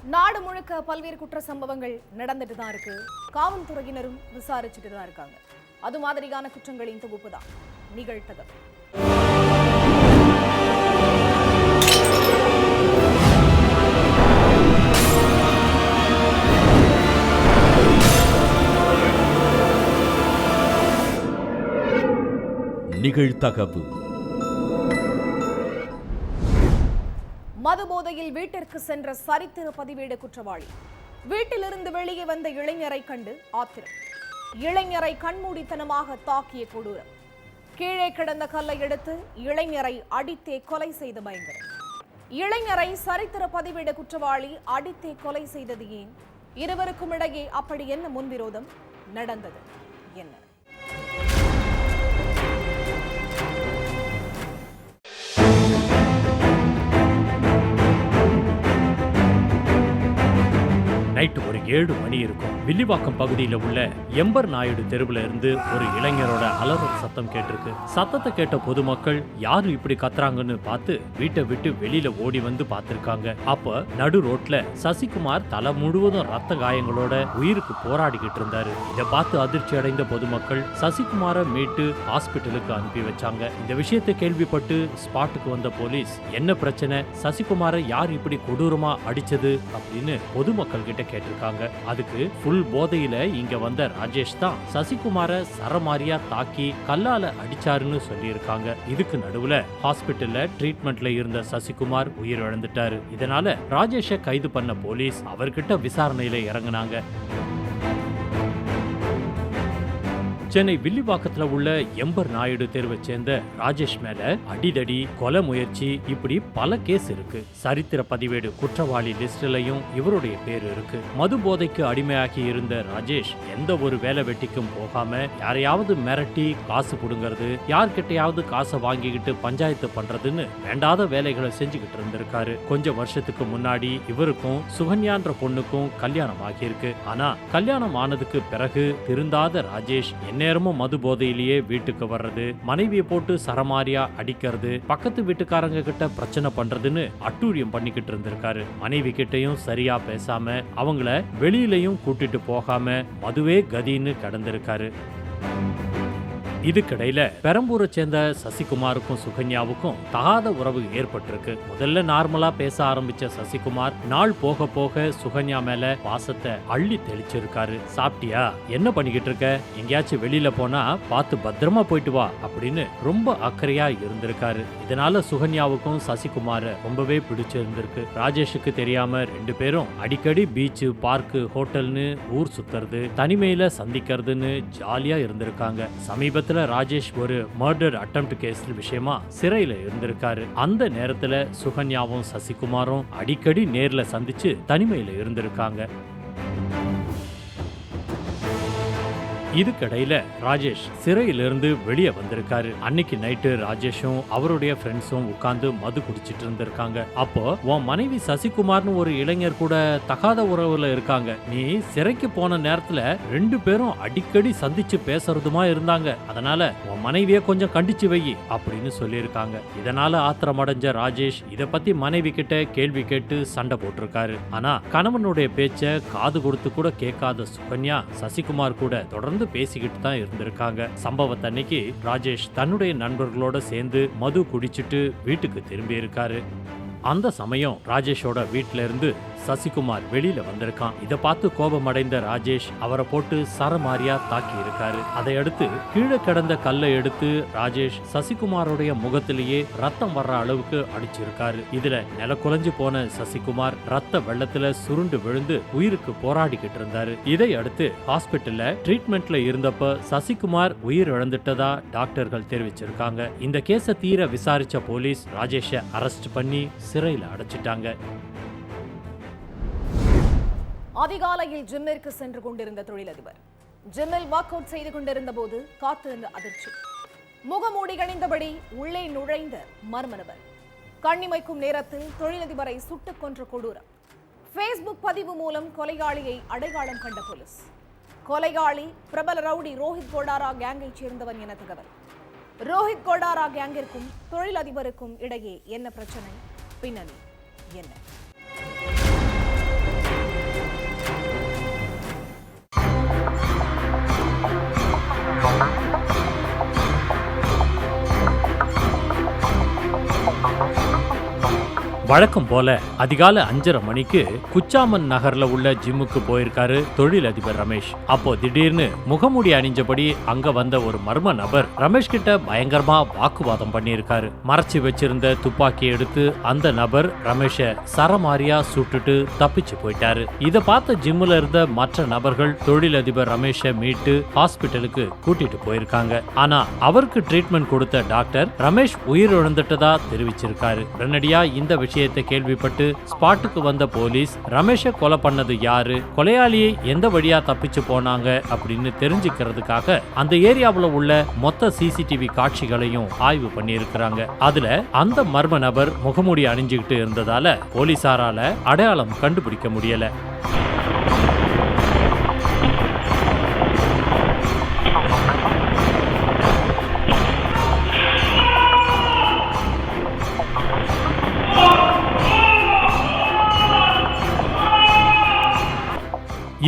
நாடு முழுக்க பல்வேறு குற்ற சம்பவங்கள் நடந்துட்டு தான் இருக்கு. காவல்துறையினரும் விசாரிச்சுட்டு தான் இருக்காங்க. அது மாதிரியான குற்றங்களின் தொகுப்பு தான் நிகழ்த்தகவு. நிகழ்த்தகவு. மது போதையில் வீட்டிற்கு சென்ற சரித்திர பதிவேடு குற்றவாளி வீட்டிலிருந்து வெளியே வந்த இளைஞரை கண்டு ஆத்திரம். இளைஞரை கண்மூடித்தனமாக தாக்கிய கொடூரம். கீழே கிடந்த கல்லை எடுத்து இளைஞரை அடித்தே கொலை செய்த பயங்கரம். இளைஞரை சரித்திர பதிவேடு குற்றவாளி அடித்தே கொலை செய்தது ஏன்? இருவருக்கும் இடையே அப்படி என்ன முன்விரோதம் நடந்தது? என்ன? நைட்டு ஒரு 7 மணி இருக்கும். வில்லிவாக்கம் பகுதியில் உள்ள எம்பர் நாயுடு தெருவுல இருந்து ஒரு இளைஞரோட அலறல் சத்தம் கேட்டிருக்கு. சத்தத்தை கேட்ட பொதுமக்கள் யாரு இப்படி கத்துறாங்கன்னு பார்த்து வீட்டை விட்டு வெளியில ஓடி வந்து பார்த்திருக்காங்க. அப்ப நடு ரோட்ல சசிகுமார் தலை முழுவதும் ரத்த காயங்களோட உயிருக்கு போராடிக்கிட்டு இருந்தாரு. இதை பார்த்து அதிர்ச்சி அடைந்த பொதுமக்கள் சசிகுமாரை மீட்டு ஹாஸ்பிட்டலுக்கு அனுப்பி வச்சாங்க. இந்த விஷயத்தை கேள்விப்பட்டு ஸ்பாட்டுக்கு வந்த போலீஸ் என்ன பிரச்சனை, சசிகுமாரை யார் இப்படி கொடூரமா அடிச்சது அப்படின்னு பொதுமக்கள் கிட்ட கேட்டிருக்காங்க. அதுக்கு ஃபுல் போதையில இங்க வந்த ராஜேஷ் தான் சசிகுமார சரமாரியா தாக்கி கல்லால அடிச்சாருன்னு சொல்லியிருக்காங்க. இதுக்கு நடுவுல ஹாஸ்பிட்டல்ல ட்ரீட்மெண்ட்ல இருந்த சசிகுமார் உயிரிழந்துட்டாரு. இதனால ராஜேஷை கைது பண்ண போலீஸ் அவர்கிட்ட விசாரணையில இறங்குனாங்க. சென்னை வில்லிவாக்கத்துல உள்ள எம்பர் நாயுடு தெருவை சேர்ந்த ராஜேஷ் மேல அடிதடி, கொலை முயற்சி இப்படி பல கேஸ் இருக்கு. சரித்திர பதிவேடு குற்றவாளி லிஸ்ட்லயும் இவருடைய பேர் இருக்கு. மது போதைக்கு அடிமையாகி இருந்த ராஜேஷ் எந்த ஒரு வேலை வெட்டிக்கும் போகாம யாரையாவது மிரட்டி காசு புடுங்கிறது, யார்கிட்டையாவது காசை வாங்கிக்கிட்டு பஞ்சாயத்து பண்றதுன்னு வேண்டாத வேலைகளை செஞ்சுக்கிட்டு இருந்திருக்காரு. கொஞ்சம் வருஷத்துக்கு முன்னாடி இவருக்கும் சுகன்யான்ற பொண்ணுக்கும் கல்யாணம் ஆகியிருக்கு. ஆனா கல்யாணம் ஆனதுக்கு பிறகு திருந்தாத ராஜேஷ் நேரமும் மது போதையிலேயே வீட்டுக்கு வர்றது, மனைவியை போட்டு சரமாரியா அடிக்கிறது, பக்கத்து வீட்டுக்காரங்க கிட்ட பிரச்சனை பண்றதுன்னு அட்டூழியம் பண்ணிக்கிட்டு இருந்திருக்காரு. மனைவி கிட்டையும் சரியா பேசாம அவங்கள வெளியிலையும் கூட்டிட்டு போகாம மதுவே கதின்னு கடந்திருக்காரு. இதுக்கிடையில பெரம்பூரை சேர்ந்த சசிகுமாருக்கும் சுகன்யாவுக்கும் தகாத உறவு ஏற்பட்டிருக்கு. முதல்ல நார்மலா பேச ஆரம்பிச்ச சசிகுமார் நாள் போக போக சுகன்யா மேல பாசத்தை அள்ளி தெளிச்சிருக்காரு. சாப்பிட்டியா, என்ன பண்ணிக்கிட்டு இருக்க, எங்கேயாச்சும் வெளியில போனா பார்த்து பத்திரமா போயிட்டு வா அப்படின்னு ரொம்ப அக்கறையா இருந்திருக்காரு. இதனால சுகன்யாவுக்கும் சசிகுமார ரொம்பவே பிடிச்சிருந்திருக்கு. ராஜேஷுக்கு தெரியாம 2 பேரும் அடிக்கடி பீச்சு, பார்க்கு, ஹோட்டல்னு ஊர் சுத்துறது, தனிமையில சந்திக்கிறதுன்னு ஜாலியா இருந்திருக்காங்க. சமீபத்துல ராஜேஷ் ஒரு மர்டர் அட்டெம்ப்ட் கேஸ் விஷயமா சிறையில இருந்திருக்காரு. அந்த நேரத்துல சுகன்யாவும் சசிகுமாரும் அடிக்கடி நேர்ல சந்திச்சு தனிமையில இருந்திருக்காங்க. இதுக்கிடையில ராஜேஷ் சிறையிலிருந்து வெளியே வந்திருக்காரு. அன்னைக்கு நைட்டு ராஜேஷும் அவருடைய ஃப்ரெண்ட்ஸும் உட்கார்ந்து மது குடிச்சிட்டு இருந்திருக்காங்க. அப்போ உன் மனைவி சசிகுமார்னு ஒரு இளைஞர் கூட தகாத உறவுல இருக்காங்க, நீ சிறைக்கு போன நேரத்துல 2 பேரும் அடிக்கடி சந்திச்சு பேசுறதுமா இருந்தாங்க, அதனால உன் மனைவிய கொஞ்சம் கண்டிச்சு வை அப்படின்னு சொல்லியிருக்காங்க. இதனால ஆத்திரமடைஞ்ச ராஜேஷ் இத பத்தி மனைவி கிட்ட கேள்வி கேட்டு சண்டை போட்டிருக்காரு. ஆனா கணவனுடைய பேச்ச காது கொடுத்து கூட கேட்காத சுகன்யா சசிகுமார் கூட தொடர்ந்து பேசிக்கிட்டு தான் இருந்திருக்காங்க. சம்பவத்தன்னைக்கு ராஜேஷ் தன்னுடைய நண்பர்களோட சேர்ந்து மது குடிச்சிட்டு வீட்டுக்கு திரும்பி இருக்காரு. அந்த சமயம் ராஜேஷோட வீட்டில இருந்து சசிகுமார் வெளியில வந்திருக்கான். இதை பார்த்து கோபமடைந்த ராஜேஷ் அவரை போட்டு சரமாரியா தாக்கி இருக்காரு. அதை அடுத்து கீழே கிடந்த கல்லை எடுத்து ராஜேஷ் சசிகுமாரோடைய முகத்திலேயே ரத்தம் வர்ற அளவுக்கு அடிச்சிருக்காரு. இதுல நிலக்குலைஞ்சு போன சசிகுமார் ரத்த வெள்ளத்துல சுருண்டு விழுந்து உயிருக்கு போராடிக்கிட்டு இருந்தாரு. இதை அடுத்து ஹாஸ்பிட்டல்ல ட்ரீட்மெண்ட்ல இருந்தப்ப சசிகுமார் உயிர் இழந்துட்டதா டாக்டர்கள் தெரிவிச்சிருக்காங்க. இந்த கேஸை தீர விசாரிச்ச போலீஸ் ராஜேஷை அரெஸ்ட் பண்ணி சிறையில அடைச்சிட்டாங்க. அதிகாலையில் ஜிம்மிற்கு சென்று கொண்டிருந்த தொழிலதிபர் ஜிம்மில் ஒர்க் அவுட் செய்து கொண்டிருந்த போது காத்திருந்த அதிர்ச்சி. முகமூடி கணிந்தபடி உள்ளே நுழைந்த மர்ம நபர் கண்ணிமைக்கும் நேரத்தில் தொழிலதிபரை சுட்டுக் கொன்ற கொடூரம். ஃபேஸ்புக் பதிவு மூலம் கொலையாளியை அடையாளம் கண்ட போலீஸ். கொலையாளி பிரபல ரவுடி ரோஹித் கோடாரா கேங்கை சேர்ந்தவன் என தகவல். ரோஹித் கோடாரா கேங்கிற்கும் தொழிலதிபருக்கும் இடையே என்ன பிரச்சனை, பின்னணி என்ன? வழக்கம் போல அதிகாலை 5:30 மணிக்கு குச்சாமன் நகர்ல உள்ள ஜிம்முக்கு போயிருக்காரு தொழிலதிபர் ரமேஷ். அப்போ திடீர்னு முகமூடி அணிஞ்சபடி அங்க வந்த ஒரு மர்ம நபர் ரமேஷ் கிட்ட பயங்கரமா வாக்குவாதம் பண்ணியிருக்காரு. மறைச்சு வச்சிருந்த துப்பாக்கி எடுத்து அந்த நபர் ரமேஷ சரமாரியா சுட்டுட்டு தப்பிச்சு போயிட்டாரு. இத பார்த்த ஜிம்முல இருந்த மற்ற நபர்கள் தொழிலதிபர் ரமேஷ மீட்டு ஹாஸ்பிட்டலுக்கு கூட்டிட்டு போயிருக்காங்க. ஆனா அவருக்கு ட்ரீட்மெண்ட் கொடுத்த டாக்டர் ரமேஷ் உயிரிழந்துட்டதா தெரிவிச்சிருக்காரு. உடனடியா இந்த விஷயத்தை கேள்விப்பட்டு ஸ்பாட்டுக்கு வந்த போலீஸ் ரமேஷ கொலை பண்ணது யாரு, கொலையாளியை எந்த வழியா தப்பிச்சு போனாங்க அப்படின்னு தெரிஞ்சுக்கிறதுக்காக அந்த ஏரியாவுல உள்ள மொத்த சிசிடிவி காட்சிகளையும் ஆய்வு பண்ணி இருக்கிறாங்க. அதுல அந்த மர்ம நபர் முகமூடி அணிஞ்சுக்கிட்டு இருந்ததால போலீசாரால அடையாளம் கண்டுபிடிக்க முடியல.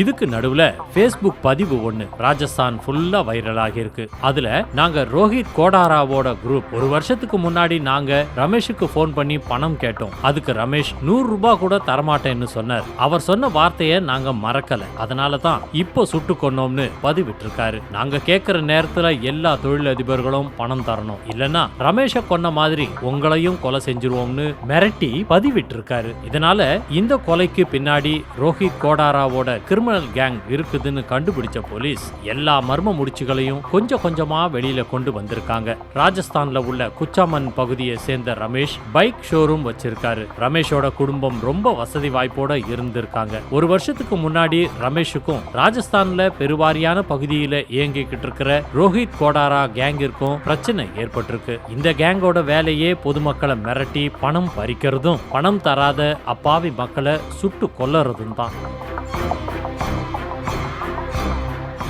இதுக்கு நடுவுல Facebook பதிவு ஒண்ணு ராஜஸ்தான் ஃபுல்லா வைரல் ஆகியிருக்கு. அதுல நாங்க ரோஹித் கோடாராவோட குரூப் ஒரு வருஷத்துக்கு முன்னாடி நாங்க ரமேஷுக்கு போன் பண்ணி பணம் கேட்டோம். அதுக்கு ரமேஷ் 100 ரூபாய் கூட தரமாட்டேன்னு சொன்னார். அவர் சொன்ன வார்த்தையை நாங்க மறக்கல, அதனால தான் இப்போ சுட்டு கொன்னோம்னு பதிவிட்டு இருக்காரு. நாங்க கேட்கிற நேரத்துல எல்லா தொழிலதிபர்களும் பணம் தரணும், இல்லனா ரமேஷ கொன்ன மாதிரி உங்களையும் கொலை செஞ்சிருவோம்னு மிரட்டி பதிவிட்டு இருக்காரு. இதனால இந்த கொலைக்கு பின்னாடி ரோஹித் கோடாராவோட கிரிமினல் கேங் இருக்குதுன்னு கண்டுபிடிச்ச போலீஸ் எல்லா மர்ம முடிச்சுகளையும் கொஞ்சம் கொஞ்சமா வெளியில கொண்டு வந்திருக்காங்க. ராஜஸ்தான்ல உள்ள குச்சாமன் பகுதியை சேர்ந்த ரமேஷ் பைக் ஷோரூம் வச்சிருக்காரு. ரமேஷோட குடும்பம் ரொம்ப வசதி வாய்ப்போட இருந்திருக்காங்க. ஒரு வருஷத்துக்கு முன்னாடி ரமேஷுக்கும் ராஜஸ்தான்ல பெருவாரியான பகுதியில இயங்கிக்கிட்டு இருக்கிற ரோஹித் கோடாரா கேங்கிற்கும் பிரச்சனை ஏற்பட்டிருக்கு. இந்த கேங்கோட வேலையே பொதுமக்களை மிரட்டி பணம் பறிக்கிறதும் பணம் தராத அப்பாவி மக்களை சுட்டு கொல்லறதும் தான்.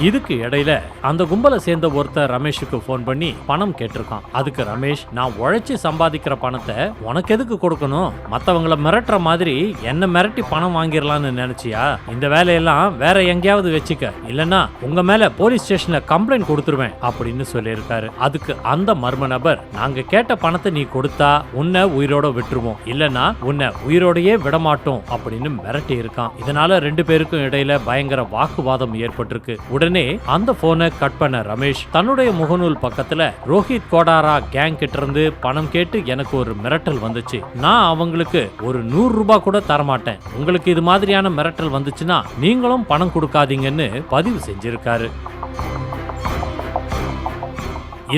இதுக்கு இடையில அந்த கும்பலை சேர்ந்த ஒருத்தர் ரமேஷுக்கு போன் பண்ணி பணம் கேட்டிருக்கான். அதுக்கு ரமேஷ், நான் உழைச்சி சம்பாதிக்கிற பணத்தை உனக்கு எதுக்கு கொடுக்கணும், மத்தவங்களை மிரட்டுற மாதிரி என்ன மிரட்டி பணம் வாங்கிடலான்னு நினைச்சியா, இந்த வேலையெல்லாம் வேற எங்கேயாவது வச்சுக்க, இல்லனா உங்க மேல போலீஸ் ஸ்டேஷன்ல கம்ப்ளைண்ட் கொடுத்துருவேன் அப்படின்னு சொல்லியிருக்காரு. அதுக்கு அந்த மர்ம நபர், நாங்க கேட்ட பணத்தை நீ கொடுத்தா உன்னை உயிரோட விட்டுருவோம், இல்லனா உன்னை உயிரோடையே விடமாட்டோம் அப்படின்னு மிரட்டி இருக்கான். இதனால 2 பேருக்கும் இடையில பயங்கர வாக்குவாதம் ஏற்பட்டிருக்கு. உடனே அந்த போனை கட் பண்ண ரமேஷ் தன்னுடைய முகநூல் பக்கத்துல ரோஹித் கோடாரா கேங் கிட்ட இருந்து பணம் கேட்டு எனக்கு ஒரு மிரட்டல் வந்துச்சு, நான் அவங்களுக்கு ஒரு 100 ரூபாய் கூட தரமாட்டேன், உங்களுக்கு இது மாதிரியான மிரட்டல் வந்துச்சுன்னா நீங்களும் பணம் கொடுக்காதீங்கன்னு பதிவு செஞ்சிருக்காரு.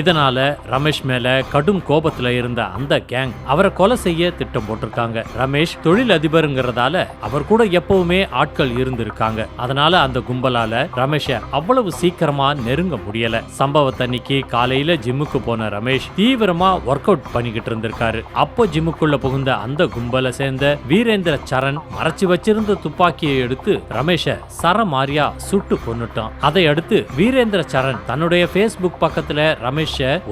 இதனால ரமேஷ் மேல கடும் கோபத்துல இருந்த அந்த கேங் அவரை கொலை செய்ய திட்டம் போட்டிருக்காங்க. ரமேஷ் தொழிலதிபருங்கிறதால அவர் கூட எப்பவுமே ஆட்கள் இருந்திருக்காங்க. அதனால அந்த கும்பலால ரமேஷ அவ்வளவு சீக்கிரமா நெருங்க முடியல. சம்பவத்தன்னைக்கு காலையில ஜிம்முக்கு போன ரமேஷ் தீவிரமா ஒர்க் அவுட் பண்ணிக்கிட்டு இருந்திருக்காரு. அப்போ ஜிம்முக்குள்ள புகுந்த அந்த கும்பலை சேர்ந்த வீரேந்திர சரண் மறைச்சு வச்சிருந்த துப்பாக்கியை எடுத்து ரமேஷ சரமாரியா சுட்டு கொன்னுட்டான். அதை அடுத்து வீரேந்திர சரண் தன்னுடைய Facebook பக்கத்துல ரமேஷ்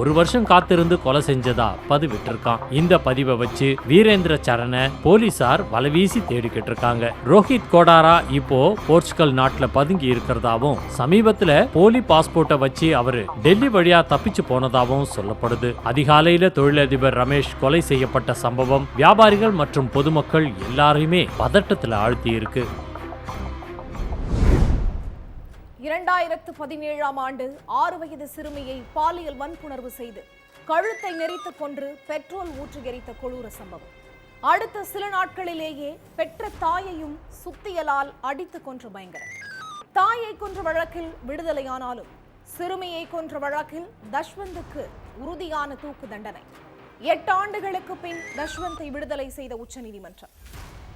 ஒரு வருஷம் காத்திருந்து கொலை செஞ்சதா பதிவிட்டிருக்கான். இந்த பதிவை வச்சு வீரேந்திர சரண போலீசார் வலவீசி தேடிக்கிட்டு இருக்காங்க. ரோஹித் கோடாரா இப்போ போர்ச்சுகல் நாட்டுல பதுங்கி இருக்கிறதாவும் சமீபத்துல போலி பாஸ்போர்ட்டை வச்சு அவரு டெல்லி வழியா தப்பிச்சு போனதாகவும் சொல்லப்படுது. அதிகாலையில தொழிலதிபர் ரமேஷ் கொலை செய்யப்பட்ட சம்பவம் வியாபாரிகள் மற்றும் பொதுமக்கள் எல்லாரையுமே பதட்டத்துல ஆழ்த்தி இருக்கு. 2017ஆம் ஆண்டு 6 வயது சிறுமியை பாலியல் வன்புணர்வு செய்து கழுத்தை நெரித்து கொன்று பெட்ரோல் ஊற்றி எரித்த கொடூர சம்பவம். அடுத்த சில நாட்களிலேயே பெற்ற தாயையும் சுத்தியலால் அடித்து கொன்ற பயங்கரம். தாயை கொன்ற வழக்கில் விடுதலையானாலும் சிறுமியை கொன்ற வழக்கில் தஷ்வந்துக்கு உறுதியான தூக்கு தண்டனை. 8 ஆண்டுகளுக்கு பின் தஷ்வந்தை விடுதலை செய்த உச்சநீதிமன்றம்.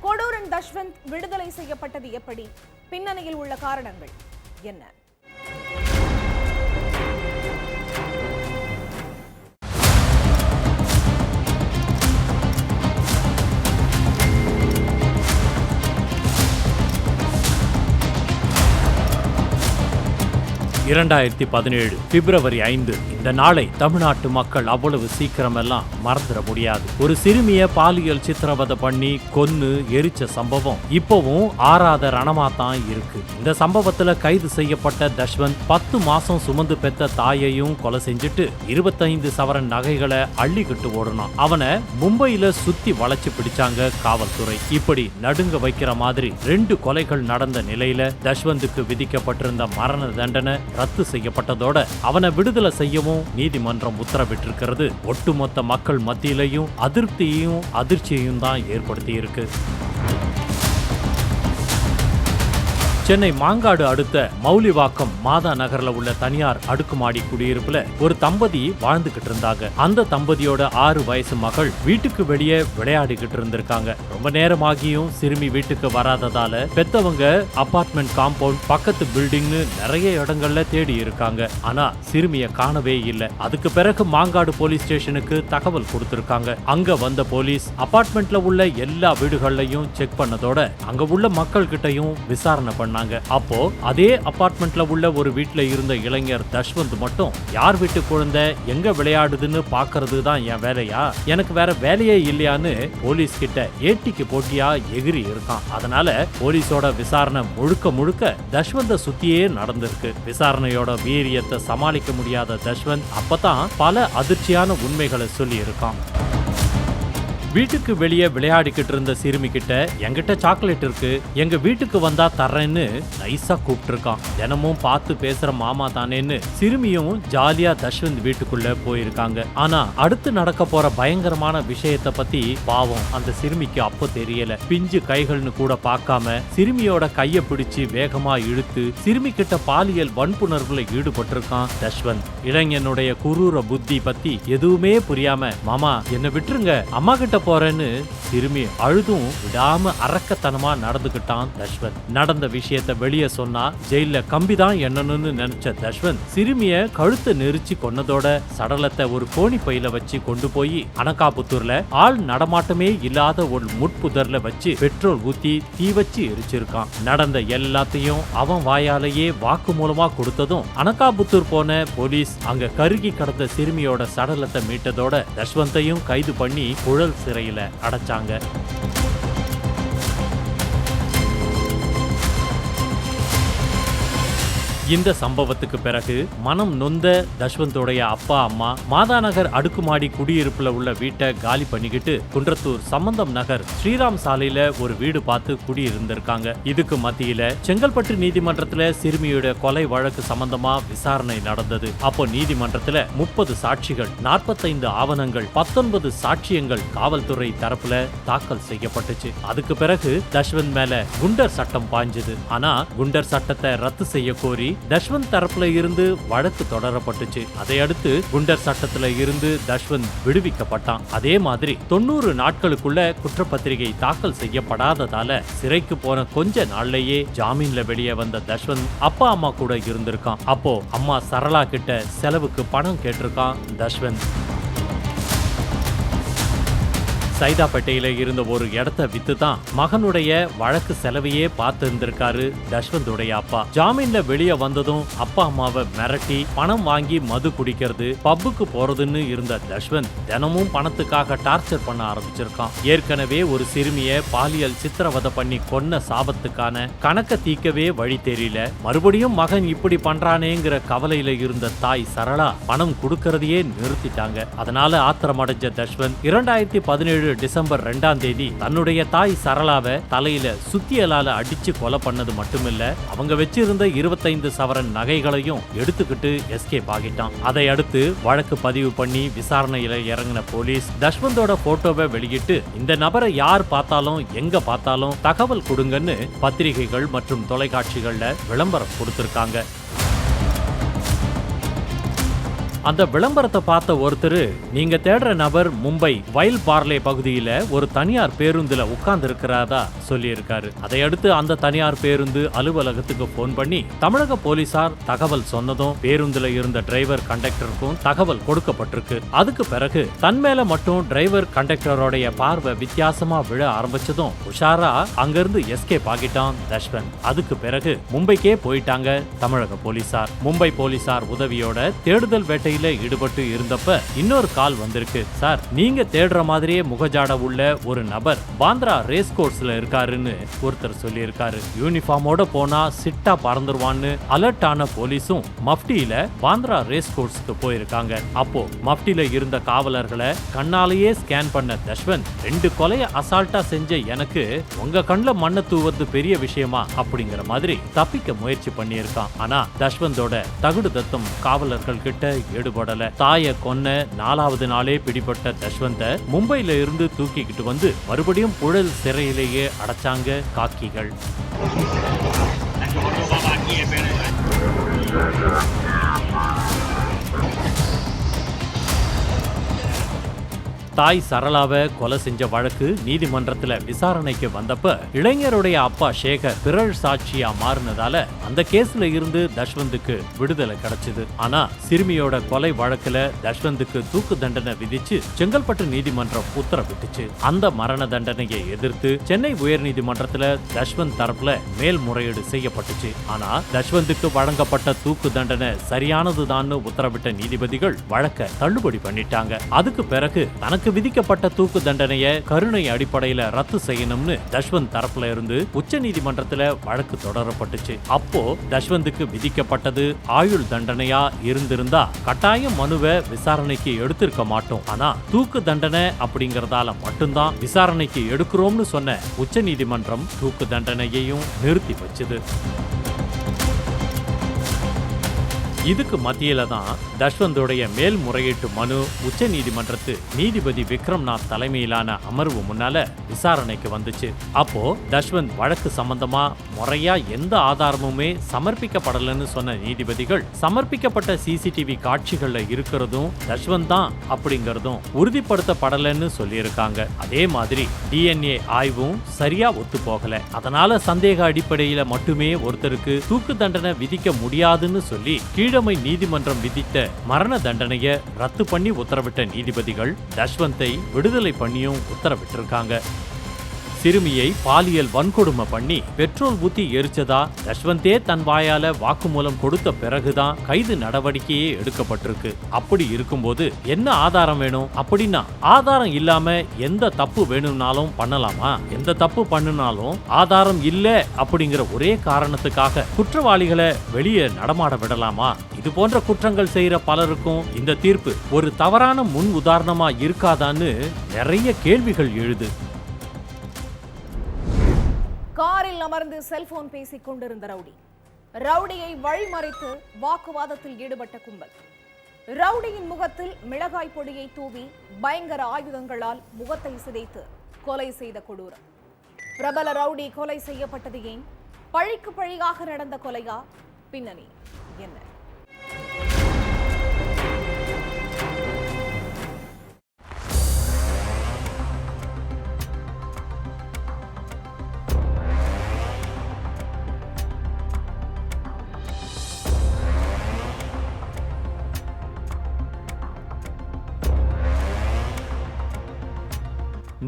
கொடூரன் தஷ்வந்த் விடுதலை செய்யப்பட்டது எப்படி, பின்னணியில் உள்ள காரணங்கள் என்ன? 2017 பிப்ரவரி 5 இந்த நாளை தமிழ்நாட்டு மக்கள் அவ்வளவு சீக்கிரமெல்லாம் மறந்துட முடியாது. ஒரு சிறுமிய பாலியல் சித்திரவதை பண்ணி கொன்னு எரிச்ச சம்பவம் இப்பவும் ஆறாத ரணமா தான் இருக்கு. இந்த சம்பவத்துல கைது செய்யப்பட்ட தஷ்வந்த் 10 மாசம் சுமந்து பெத்த தாயையும் கொலை செஞ்சுட்டு 25 சவரன் நகைகளை அள்ளிக்கிட்டு ஓடுனான். அவனை மும்பையில சுத்தி வளைச்சு பிடிச்சாங்க காவல்துறை. இப்படி நடுங்க வைக்கிற மாதிரி 2 கொலைகள் நடந்த நிலையில தஷ்வந்துக்கு விதிக்கப்பட்டிருந்த மரண தண்டனை ரத்து செய்யப்பட்டதோட அவனை விடுதலை செய்யவும் நீதிமன்றம் உத்தரவிட்டிருக்கிறது ஒட்டுமொத்த மக்கள் மத்தியிலையும் அதிருப்தியையும் அதிர்ச்சியையும் தான் ஏற்படுத்தி இருக்கு. சென்னை மாங்காடு அடுத்த மௌலிவாக்கம் மாதா நகர்ல உள்ள தனியார் அடுக்குமாடி குடியிருப்புல ஒரு தம்பதி வாழ்ந்துகிட்டு இருந்தாங்க. அந்த தம்பதியோட 6 வயசு மகள் வீட்டுக்கு வெளியே விளையாடிக்கிட்டு இருந்திருக்காங்க. ரொம்ப நேரமாகியும் சிறுமி வீட்டுக்கு வராததால பெத்தவங்க அபார்ட்மெண்ட் காம்பவுண்ட் பக்கத்து பில்டிங்னு நிறைய இடங்கள்ல தேடி இருக்காங்க. ஆனா சிறுமிய காணவே இல்லை. அதுக்கு பிறகு மாங்காடு போலீஸ் ஸ்டேஷனுக்கு தகவல் கொடுத்திருக்காங்க. அங்க வந்த போலீஸ் அபார்ட்மெண்ட்ல உள்ள எல்லா வீடுகள்லயும் செக் பண்ணதோட அங்க உள்ள மக்கள் கிட்டையும் விசாரணை பண்ணாங்க. அப்போ அதே அபார்ட்மெண்ட்ல உள்ள ஒரு வீட்டுல இருந்த இளைஞர் தஷ்வந்த் மட்டும் யார் வீட்டு குழந்தை எங்க விளையாடுதுன்னு பாக்குறது தான் என் வேலையா, எனக்கு வேற வேலையே இல்லையான்னு போலீஸ் கிட்ட ஏட்டிக்கு போட்டியா எகிரி இருக்கான். அதனால போலீஸோட விசாரணை முழுக்க முழுக்க தஷ்வந்த சுத்தியே நடந்திருக்கு. விசாரணையோட வீரியத்தை சமாளிக்க முடியாத தஷ்வந்த் அப்பதான் பல அதிர்ச்சியான உண்மைகளை சொல்லி இருக்கான். வீட்டுக்கு வெளியே விளையாடிக்கிட்டு இருந்த சிறுமி கிட்ட என்கிட்ட சாக்லேட் இருக்கு, எங்க வீட்டுக்கு வந்தா தர்றேன்னு நைஸா கூப்பிட்டு இருக்கான். தினமும் பார்த்து பேசுற மாமா தானேன்னு சிறுமியும் ஜாலியா தஷ்வந்த் வீட்டுக்குள்ள போயிருக்காங்க. ஆனா அடுத்து நடக்க போற பயங்கரமான விஷயத்தை பத்தி பாவம் அந்த சிறுமிக்கு அப்போ தெரியல. பிஞ்சு கைகள்னு கூட பார்க்காம சிறுமியோட கைய பிடிச்சு வேகமா இழுத்து சிறுமி கிட்ட பாலியல் வன்புணர்வுல ஈடுபட்டிருக்கான் தஷ்வந்த். இளைஞனுடைய குரூர புத்தி பத்தி எதுவுமே புரியாம மாமா என்ன விட்டுருங்க, அம்மா கிட்ட போறேன்னு சிறுமி அழுதும் விடாம அரக்கத்தனமா நடந்துகிட்டான் தஷ்வந்த். நடந்த விஷயத்தை வெளியே சொன்னா ஜெயில கம்பிதான் என்னன்னு நினைச்ச தஷ்வந்த் சிறுமிய கழுத்தை நெரிச்சு கொன்னதோட சடலத்தை ஒரு கோணி பையில வச்சு கொண்டு போய் அனகாபுத்தூர்ல ஆள் நடமாட்டமே இல்லாத ஒரு முட்புதர்ல வச்சு பெட்ரோல் ஊத்தி தீ வச்சு எரிச்சிருக்கான். நடந்த எல்லாத்தையும் அவன் வாயாலேயே வாக்கு மூலமா கொடுத்ததும் அனகாபுத்தூர் போன போலீஸ் அங்க கருகி கடந்த சிறுமியோட சடலத்தை மீட்டதோட தஷ்வந்தையும் கைது பண்ணி குழல் சிறையில அடைச்சாங்க. இந்த சம்பவத்துக்கு பிறகு மனம் நொந்த தஷ்வந்தோடைய அப்பா அம்மா மாதாநகர் அடுக்குமாடி குடியிருப்புல உள்ள வீட்டை காலி பண்ணிக்கிட்டு குன்றத்தூர் சம்பந்தம் நகர் ஸ்ரீராம் சாலையில ஒரு வீடு பார்த்து குடியிருந்திருக்காங்க. இதுக்கு மத்தியில செங்கல்பட்டு நீதிமன்றத்துல சிறுமியோட கொலை வழக்கு சம்பந்தமா விசாரணை நடந்தது. அப்போ நீதிமன்றத்துல 30 சாட்சிகள் 45 ஆவணங்கள் 19 சாட்சியங்கள் காவல்துறை தரப்புல தாக்கல் செய்யப்பட்டுச்சு. அதுக்கு பிறகு தஷ்வந்த் மேல குண்டர் சட்டம் பாய்ஞ்சது. ஆனா குண்டர் சட்டத்தை ரத்து செய்ய கோரி தஷ்வந்த் தரப்புல இருந்து வழக்கு தொடரப்பட்டுச்சு. அதையடுத்து குண்டர் சட்டத்துல இருந்து தஷ்வந்த் விடுவிக்கப்பட்டான். அதே மாதிரி 90 நாட்களுக்குள்ள குற்றப்பத்திரிகை தாக்கல் செய்யப்படாததால சிறைக்கு போன கொஞ்ச நாள்லயே ஜாமீன்ல வெளியே வந்த தஷ்வந்த் அப்பா அம்மா கூட இருந்திருக்கான். அப்போ அம்மா சரளா கிட்ட செலவுக்கு பணம் கேட்டிருக்கான் தஷ்வந்த். சைதாப்பேட்டையில இருந்த ஒரு இடத்த வித்து தான் மகனுடைய வழக்கு செலவையே பார்த்து இருந்திருக்காரு தஷ்வந்தோடைய அப்பா. ஜாமீன்ல வெளியே வந்ததும் அப்பா அம்மாவை மிரட்டி பணம் வாங்கி மது குடிக்கிறது பப்புக்கு போறதுன்னு இருந்த தஷ்வந்த் தினமும் பணத்துக்காக டார்ச்சர் பண்ண ஆரம்பிச்சிருக்கான். ஏற்கனவே ஒரு சிறுமிய பாலியல் சித்திரவதை பண்ணி கொன்ன சாபத்துக்கான கணக்க தீக்கவே வழி தெரியல. மறுபடியும் மகன் இப்படி பண்றானேங்கிற கவலையில இருந்த தாய் சரளா பணம் கொடுக்கறதையே நிறுத்திட்டாங்க. அதனால ஆத்திரமடைஞ்ச தஷ்வந்த் 2017 டிசம்பர் 2ஆம் தேதி தன்னுடைய தாய் சரளாவை தலையில சுத்தியலால அடிச்சு கொலை பண்ணது மட்டுமில்ல, அவங்க வச்சிருந்த 25 சவரன் நகைகளையும் எடுத்துக்கிட்டு எஸ்கேப் ஆகிட்டான். அதை அடுத்து வழக்கு பதிவு பண்ணி விசாரணையில இறங்கின போலீஸ் தஷ்வந்தோட போட்டோவை வெளியிட்டு இந்த நபரை யார் பார்த்தாலும் எங்க பார்த்தாலும் தகவல் கொடுங்கன்னு பத்திரிகைகள் மற்றும் தொலைக்காட்சிகள்ல விளம்பரம் கொடுத்திருக்காங்க. அந்த விளம்பரத்தை பார்த்த ஒருத்தர், நீங்க தேடுற நபர் மும்பை வைல் பார்லே பகுதியில ஒரு தனியார் பேருந்துல உட்கார்ந்து இருக்கிறாரா சொல்லி இருக்காரு. அதையடுத்து அந்த தனியார் பேருந்து அலுவலகத்துக்கு போன் பண்ணி தமிழக போலீசார் தகவல் சொன்னதும் பேருந்துல இருந்த டிரைவர் கண்டக்டருக்கும் தகவல் கொடுக்கப்பட்டிருக்கு. அதுக்கு பிறகு தன் மேல மட்டும் டிரைவர் கண்டக்டரோடைய பார்வை வித்தியாசமா விழ ஆரம்பிச்சதும் உஷாரா அங்கிருந்து எஸ்கேப் ஆகிட்டான் தஷ்வந்த். அதுக்கு பிறகு மும்பைக்கே போயிட்டாங்க தமிழக போலீசார். மும்பை போலீசார் உதவியோட தேடுதல் வேட்டையில ஈடுபட்டு இருந்தப்ப இன்னொரு கால் வந்திருக்கு. சார், நீங்க தேடுற மாதிரியே முகஜாட உள்ள ஒரு நபர் பாந்திரா ரேஸ் கோர்ஸ்ல இருக்காருன்னு ஒருத்தர் சொல்லி இருக்காரு. யூனிஃபார்மோட போனா சிட்டா பறந்துருவான்னு அலர்ட் ஆன போலீஸும் மஃப்டியில பாந்திரா ரேஸ் கோர்ஸ்க்கு போயிருக்காங்க. அப்போ மஃப்டியில இருந்த காவலர்களை கண்ணாலேயே ஸ்கேன் பண்ண தஷ்வந்த், 2 கொலைய அசால்ட்டா செஞ்ச எனக்கு உங்க கண்ணுல மண்ணை தூவது பெரிய விஷயமா அப்படிங்கிற மாதிரி தப்பிக்க முயற்சி பண்ணியிருக்கான். ஆனா தஷ்வந்தோட தகுடு தத்தம் காவலர்கள் கிட்ட ஈடுபடல. தாய கொன்ன 4வது நாளே பிடிபட்ட தஷ்வந்த மும்பையில இருந்து தூக்கிக்கிட்டு வந்து மறுபடியும் புழல் சிறையிலேயே அடைச்சாங்க காக்கிகள். தாய் சரளாவை கொலை செஞ்ச வழக்கு நீதிமன்றத்துல விசாரணைக்கு வந்தப்ப இளைஞருடைய அப்பா சேகர் பிறழ் சாட்சியா மாறினதால அந்த கேஸ்ல இருந்து தஷ்வந்துக்கு விடுதலை கிடைச்சது. ஆனா சிறுமியோட கொலை வழக்குல தஷ்வந்துக்கு தூக்கு தண்டனை விதிச்சு செங்கல்பட்டு நீதிமன்றம் உத்தரவிட்டுச்சு. அந்த மரண தண்டனையை எதிர்த்து சென்னை உயர்நீதிமன்றத்துல தஷ்வந்த் தரப்புல மேல்முறையீடு செய்யப்பட்டுச்சு. ஆனா தஷ்வந்துக்கு வழங்கப்பட்ட தூக்கு தண்டனை சரியானதுதான் உத்தரவிட்ட நீதிபதிகள் வழக்க தள்ளுபடி பண்ணிட்டாங்க. அதுக்கு பிறகு தனக்கு விதிக்கப்பட்ட தூக்கு தண்டனையை கருணை அடிப்படையில ரத்து செய்யணும்னு தஷ்வந்த் தரப்புல இருந்து உச்ச நீதிமன்றத்துல வழக்கு தொடரப்பட்டுச்சு. அப்போ தஷ்வந்துக்கு விதிக்கப்பட்டது ஆயுள் தண்டனையா இருந்திருந்தா கட்டாயம் மனுவை விசாரணைக்கு எடுத்திருக்க மாட்டோம். ஆனா தூக்கு தண்டனை அப்படிங்கறதால மட்டும்தான் விசாரணைக்கு எடுக்கிறோம்னு சொன்ன உச்ச நீதிமன்றம் தூக்கு தண்டனையையும் நிறுத்தி வச்சது. இதுக்கு மத்தியில தான் தஷ்வந்தோடைய மேல்முறையீட்டு மனு உச்ச நீதிமன்றத்து நீதிபதி விக்ரம்நாத் தலைமையிலான அமர்வு முன்னால விசாரணைக்கு வந்துச்சு. அப்போ தஷ்வந்த் வழக்கு சம்பந்தமா முறையா எந்த ஆதாரமுமே சமர்ப்பிக்கப்படலன்னு சொன்ன நீதிபதிகள் சமர்ப்பிக்கப்பட்ட சிசிடிவி காட்சிகள்ல இருக்கிறதும் தஷ்வந்த் தான் அப்படிங்கறதும் உறுதிப்படுத்தப்படலன்னு சொல்லியிருக்காங்க. அதே மாதிரி DNA ஆய்வும் சரியா ஒத்து போகல. அதனால சந்தேக அடிப்படையில மட்டுமே ஒருத்தருக்கு தூக்கு தண்டனை விதிக்க முடியாதுன்னு சொல்லி கீழமை நீதிமன்றம் விதித்த மரண தண்டனையை ரத்து பண்ணி உத்தரவிட்ட நீதிபதிகள் தஷ்வந்தை விடுதலை பண்ணியும் உத்தரவிட்டிருக்காங்க. சிறுமியை பாலியல் வன்கொடுமை பண்ணி பெட்ரோல் ஊத்தி எரிச்சதா தஷ்வந்தே தன் வாயால வாக்குமூலம் கொடுத்த பிறகுதான் கைது நடவடிக்கையே எடுக்கப்பட்டிருக்கு. அப்படி இருக்கும்போது என்ன ஆதாரம் வேணும்? அப்படின்னா ஆதாரம் இல்லாம எந்த தப்பு வேணும்னாலும் பண்ணலாமா? எந்த தப்பு பண்ணினாலும் ஆதாரம் இல்ல அப்படிங்கிற ஒரே காரணத்துக்காக குற்றவாளிகளை வெளியே நடமாட விடலாமா? இது போன்ற குற்றங்கள் செய்யற பலருக்கும் இந்த தீர்ப்பு ஒரு தவறான முன் உதாரணமா இருக்காதான்னு நிறைய கேள்விகள் எழுது. காரில் அமர்ந்து செல்போன் பேசிக் கொண்டிருந்த ரவுடியை வழிமறித்து வாக்குவாதத்தில் ஈடுபட்ட கும்பல். ரவுடியின் முகத்தில் மிளகாய் பொடியை தூவி பயங்கர ஆயுதங்களால் முகத்தை சிதைத்து கொலை செய்த கொடூரம். பிரபல ரவுடி கொலை செய்யப்பட்டது ஏன்? பழிக்கு பழியாக நடந்த கொலையா? பின்னணி என்ன?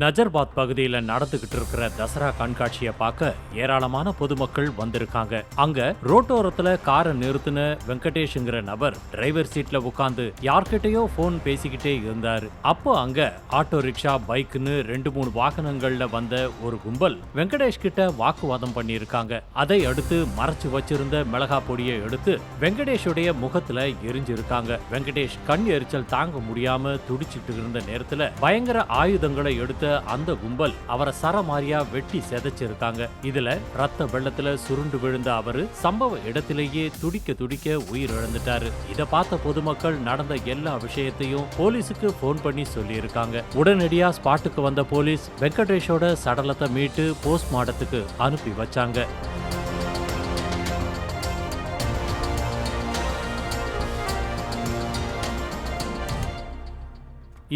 நஜர்பாத் பகுதியில நடந்துகிட்டு இருக்கிற தசரா கண்காட்சியை பார்க்க ஏராளமான பொதுமக்கள் வந்திருக்காங்க. அங்க ரோட்டோரத்துல காரை நிறுத்தின வெங்கடேஷ்ங்கிற நபர் டிரைவர் சீட்ல உட்கார்ந்து யார்கிட்டயோ போன் பேசிக்கிட்டே இருந்தாரு. அப்போ அங்க ஆட்டோ ரிக்ஷா பைக்னு 2-3 வாகனங்கள்ல வந்த ஒரு கும்பல் வெங்கடேஷ் கிட்ட வாக்குவாதம் பண்ணியிருக்காங்க. அதை அடுத்து மறைச்சு வச்சிருந்த மிளகா பொடியை எடுத்து வெங்கடேஷுடைய முகத்துல எரிஞ்சிருக்காங்க. வெங்கடேஷ் கண் எரிச்சல் தாங்க முடியாம துடிச்சிட்டு இருந்த நேரத்துல பயங்கர ஆயுதங்களை எடுத்து அந்த கும்பல் அவரை சரமாரியா வெட்டி செதைச்சிருக்காங்க. இதுல ரத்த வெள்ளத்துல சுருண்டு விழுந்த அவரு சம்பவ இடத்திலேயே துடிக்க துடிக்க உயிர் இழந்துட்டாரு. இத பார்த்த பொதுமக்கள் நடந்த எல்லா விஷயத்தையும் போலீஸுக்கு போன் பண்ணி சொல்லி இருக்காங்க. உடனடியா ஸ்பாட்டுக்கு வந்த போலீஸ் வெங்கடேஷோட சடலத்தை மீட்டு போஸ்ட்மார்ட்டத்துக்கு அனுப்பி வச்சாங்க.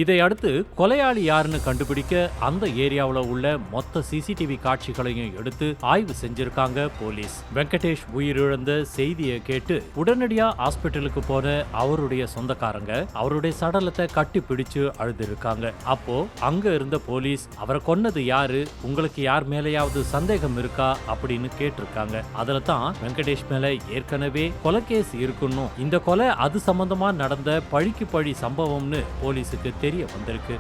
இதை அடுத்து கொலையாளி யாருன்னு கண்டுபிடிக்க அந்த ஏரியாவுல உள்ள மொத்த சிசிடிவி காட்சிகளையும் எடுத்து ஆய்வு செஞ்சிருக்காங்க போலீஸ். வெங்கடேஷ் உயிரிழந்த செய்தியை கேட்டு உடனடியா ஹாஸ்பிட்டலுக்கு போன அவருடைய சொந்தக்காரங்க அவருடைய சடலத்தை கட்டி பிடிச்சு அழுதுருக்காங்க. அப்போ அங்க இருந்த போலீஸ் அவரை கொன்னது யாரு, உங்களுக்கு யார் மேலேயாவது சந்தேகம் இருக்கா அப்படின்னு கேட்டிருக்காங்க. அதுல தான் வெங்கடேஷ் மேல ஏற்கனவே கொலை கேஸ் இருக்குன்னு, இந்த கொலை அது சம்பந்தமா நடந்த பழிக்கு பழி சம்பவம்னு போலீஸுக்கு தெரிய வந்திருக்கு.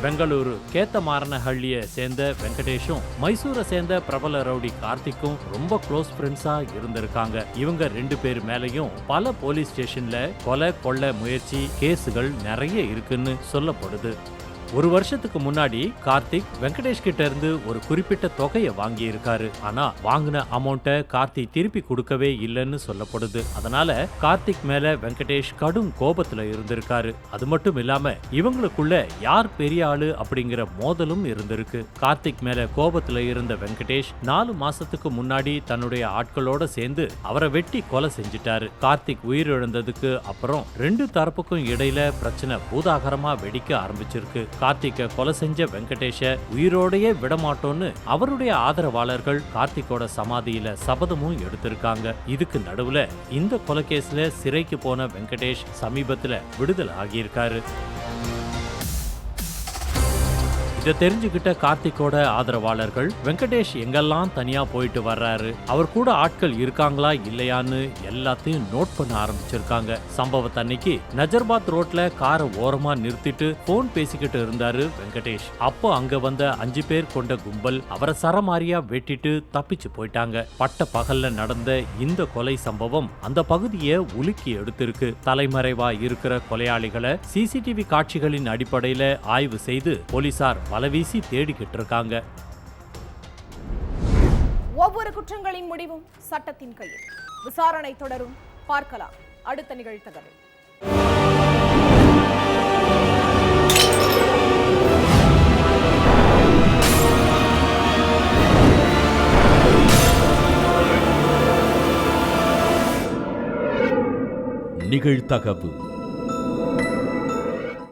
பெங்களூரு கேத்தமாரனஹள்ளியை சேர்ந்த வெங்கடேஷும் மைசூரை சேர்ந்த பிரபல ரவுடி கார்த்திக்கும் ரொம்ப க்ளோஸ் ஃப்ரெண்ட்ஸா இருந்திருக்காங்க. இவங்க 2 பேர் மேலையும் பல போலீஸ் ஸ்டேஷன்ல கொலை கொள்ளை முயற்சி கேஸுகள் நிறைய இருக்குன்னு சொல்லப்படுது. ஒரு வருஷத்துக்கு முன்னாடி கார்த்திக் வெங்கடேஷ் கிட்ட இருந்து ஒரு குறிப்பிட்ட தொகையை வாங்கி இருக்காரு. ஆனா வாங்கின அமௌண்ட்டை கார்த்திக் திருப்பி கொடுக்கவே இல்லைன்னு சொல்லப்படுது. அதனால கார்த்திக் மேல வெங்கடேஷ் கடும் கோபத்துல இருந்திருக்காரு. அது மட்டும் இல்லாம இவங்களுக்குள்ள யார் பெரிய ஆளு அப்படிங்கிற மோதலும் இருந்திருக்கு. கார்த்திக் மேல கோபத்துல இருந்த வெங்கடேஷ் 4 மாசத்துக்கு முன்னாடி தன்னுடைய ஆட்களோட சேர்ந்து அவரை வெட்டி கொலை செஞ்சிட்டாரு. கார்த்திக் உயிரிழந்ததுக்கு அப்புறம் 2 தரப்புக்கும் இடையில பிரச்சனை பூதாகரமா வெடிக்க ஆரம்பிச்சிருக்கு. கார்த்திக்க கொலை செஞ்ச வெங்கடேஷ உயிரோடையே விடமாட்டோன்னு அவருடைய ஆதரவாளர்கள் கார்த்திக்கோட சமாதியில சபதமும் எடுத்திருக்காங்க. இதுக்கு நடுவுல இந்த கொலை கேஸ்ல சிறைக்கு போன வெங்கடேஷ் சமீபத்துல விடுதலை ஆகியிருக்காரு. இதை தெரிஞ்சுக்கிட்ட கார்த்திக்கோட ஆதரவாளர்கள் வெங்கடேஷ் எங்கெல்லாம் தனியா போயிட்டு வர்றாரு, அவர் கூட ஆட்கள் இருக்காங்களா இல்லையான்னு எல்லாத்தையும் நோட் பண்ண ஆரம்பிச்சிருக்காங்க. சம்பவத்தன்னைக்கு நஜர்பாத் ரோட்ல காரை ஓரமா நிறுத்திட்டு போன் பேசிக்கிட்டு இருந்தாரு வெங்கடேஷ். அப்போ அங்க வந்த 5 பேர் கொண்ட கும்பல் அவரை சரமாரியா வெட்டிட்டு தப்பிச்சு போயிட்டாங்க. பட்ட பகல்ல நடந்த இந்த கொலை சம்பவம் அந்த பகுதியை உலுக்கி எடுத்திருக்கு. தலைமறைவா இருக்கிற கொலையாளிகளை சிசிடிவி காட்சிகளின் அடிப்படையில ஆய்வு செய்து போலீசார் வலவீசி தேடிக்கிட்டு இருக்காங்க. ஒவ்வொரு குற்றங்களின் முடிவும் சட்டத்தின் கையில். விசாரணை தொடரும். பார்க்கலாம் அடுத்த நிகழ்த்தகவில். நிகழ்த்தகவு.